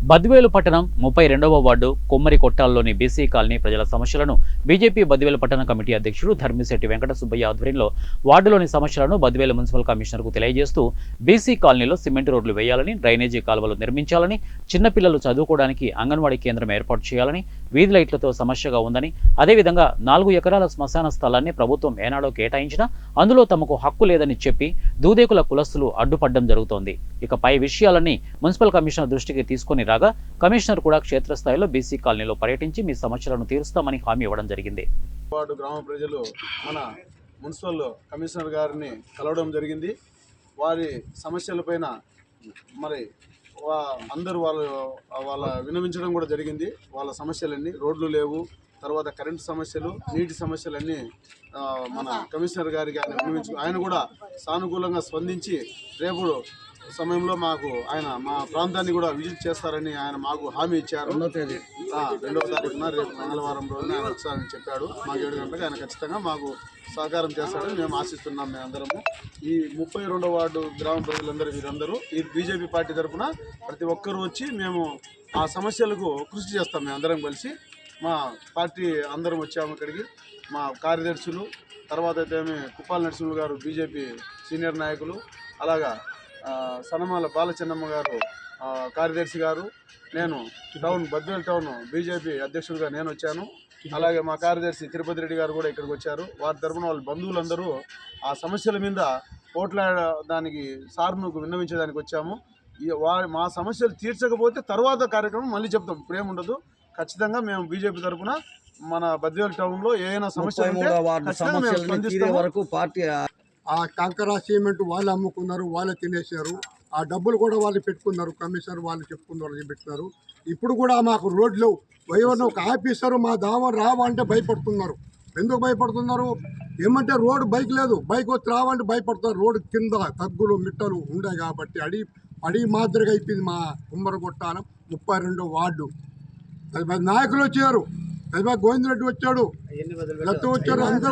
బద్వేలు పట్టణం 32వ ward కొమ్మరి కొట్టాల్లోని BC colony ప్రజల సమస్యలను బీజేపీ బద్వేలు పట్టణ కమిటీ అధ్యక్షుడు ధర్మిశెట్టి వెంకట సుబ్బయ్య ఆధ్వర్యంలో వార్డులోని సమస్యలను బద్వేలు మున్సిపల్ కమిషనర్కు తెలియజేస్తూ బీసీ కాలనీలో సిమెంట్ రోడ్లు వేయాలని, డ్రైనేజీ కాలువలు నిర్మించాలని, చిన్నపిల్లలు చదువుకోవడానికి అంగన్వాడీ కేంద్రం ఏర్పాటు చేయాలని, వీధి లైట్లతో సమస్యగా ఉందని, అదేవిధంగా 4 ఎకరాల శ్మశాన స్థలాన్ని ప్రభుత్వం ఏనాడో కేటాయించినా అందులో తమకు హక్కు లేదని చెప్పి దూదేకుల కులస్తులు అడ్డుపడడం జరుగుతోంది. ఇక పై విషయాలన్నీ మున్సిపల్ కమిషనర్ దృష్టికి తీసుకుని రాగా కమిషనర్ కూడా క్షేత్రస్థాయిలో బీసీ కాలనీలో పర్యటించి మీ సమస్యలను తీరుస్తామని హామీ ఇవ్వడం జరిగింది. వార్డు గ్రామ ప్రజలు మన మున్సిపల్ కమిషనర్ గారిని కలవడం జరిగింది. వారి సమస్యలపైన మరి అందరూ వాళ్ళ విన్నవించడం కూడా జరిగింది. వాళ్ళ సమస్యలన్నీ రోడ్లు లేవు, తర్వాత కరెంటు సమస్యలు, నీటి సమస్యలన్నీ మన కమిషనర్ గారికి ఆయన కూడా సానుకూలంగా స్పందించి రేపు సమయంలో ఆయన మా ప్రాంతాన్ని కూడా విజిట్ చేస్తారని ఆయన మాకు హామీ ఇచ్చారు. 2వ తారీఖున రేపు మంగళవారం రోజున ఆయన వచ్చారని చెప్పాడు. మాకు 7 గంటలకు ఆయన ఖచ్చితంగా మాకు సహకారం చేస్తారని మేము ఆశిస్తున్నాం. మేమందరము ఈ 32వ వార్డు గ్రామ వీరందరూ ఈ బీజేపీ పార్టీ తరఫున ప్రతి ఒక్కరూ వచ్చి మేము ఆ సమస్యలకు కృషి చేస్తాం. మేమందరం కలిసి మా పార్టీ అందరం వచ్చాము ఇక్కడికి. మా కార్యదర్శులు, తర్వాత అయితే కుప్పాల నరసింహులు గారు బీజేపీ సీనియర్ నాయకులు, అలాగా సనమాల బాలచెన్నమ్మ గారు కార్యదర్శి గారు, నేను బద్వేలు టౌన్ బీజేపీ అధ్యక్షుడిగా నేను వచ్చాను. అలాగే మా కార్యదర్శి తిరుపతి రెడ్డి గారు కూడా ఇక్కడికి వచ్చారు. వారి తరఫున వాళ్ళ బంధువులందరూ ఆ సమస్యల మీద పోట్లాడడానికి సార్ను విన్నవించడానికి వచ్చాము. మా సమస్యలు తీర్చకపోతే తర్వాత కార్యక్రమం మళ్ళీ చెప్తాం. ఇప్పుడేముండదు. ఖచ్చితంగా మేము బీజేపీ తరఫున మన బద్వేలు టౌన్లో ఏదైనా సమస్య వరకు పార్టీ ఆ కంకర సిమెంట్ వాళ్ళు అమ్ముకున్నారు, వాళ్ళే తినేశారు. ఆ డబ్బులు కూడా వాళ్ళు పెట్టుకున్నారు. కమిషనర్ వాళ్ళు చెప్పుకున్నారు, పెట్టినారు. ఇప్పుడు కూడా మాకు రోడ్లు ఎవరిని ఒక ఆఫీసరు మా దావ రావంటే భయపడుతున్నారు. ఎందుకు భయపడుతున్నారు? ఏమంటే రోడ్డు బైక్ లేదు, బైక్ వచ్చి రావంటే భయపడుతున్నారు. రోడ్డు కింద తగ్గులు మిట్టలు ఉండే కాబట్టి అడి మాదిరిగా అయిపోయింది మా కుమ్మరగొట్టాల 32వ వార్డు. 10 నాయకులు వచ్చారు, గోవిందరెడ్డి వచ్చాడు, లత్త వచ్చారు, అందరూ